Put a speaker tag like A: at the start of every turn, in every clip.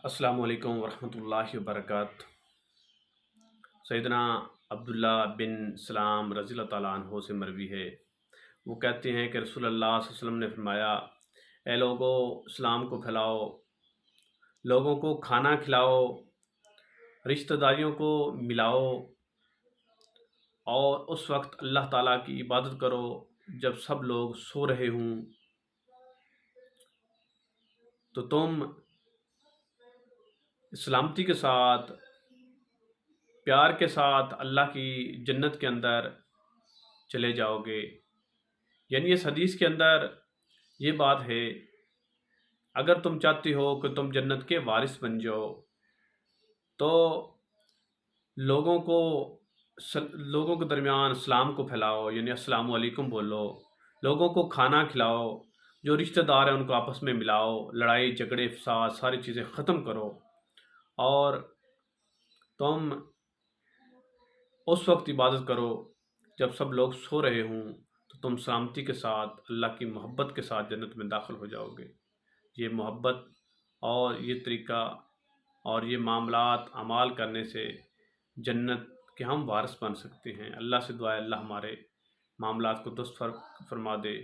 A: السلام علیکم ورحمۃ اللہ وبرکاتہ۔ سیدنا عبداللہ بن سلام رضی اللہ تعالیٰ عنہ سے مروی ہے، وہ کہتے ہیں کہ رسول اللہ صلی اللہ علیہ وسلم نے فرمایا، اے لوگو اسلام کو پھیلاؤ، لوگوں کو کھانا کھلاؤ، رشتہ داریوں کو ملاؤ، اور اس وقت اللہ تعالیٰ کی عبادت کرو جب سب لوگ سو رہے ہوں، تو تم سلامتی کے ساتھ، پیار کے ساتھ اللہ کی جنت کے اندر چلے جاؤ گے۔ یعنی اس حدیث کے اندر یہ بات ہے، اگر تم چاہتے ہو کہ تم جنت کے وارث بن جاؤ تو لوگوں کے درمیان اسلام کو پھیلاؤ، یعنی السلام علیکم بولو، لوگوں کو کھانا کھلاؤ، جو رشتہ دار ہیں ان کو آپس میں ملاؤ، لڑائی جھگڑے فساد ساری چیزیں ختم کرو، اور تم اس وقت عبادت کرو جب سب لوگ سو رہے ہوں، تو تم سلامتی کے ساتھ اللہ کی محبت کے ساتھ جنت میں داخل ہو جاؤ گے۔ یہ محبت اور یہ طریقہ اور یہ معاملات اعمال کرنے سے جنت کے ہم وارث بن سکتے ہیں۔ اللہ سے دعا ہے اللہ ہمارے معاملات کو درست فرما دے،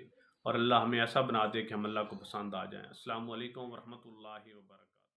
A: اور اللہ ہمیں ایسا بنا دے کہ ہم اللہ کو پسند آ جائیں۔ السلام علیکم ورحمۃ اللہ وبرکاتہ۔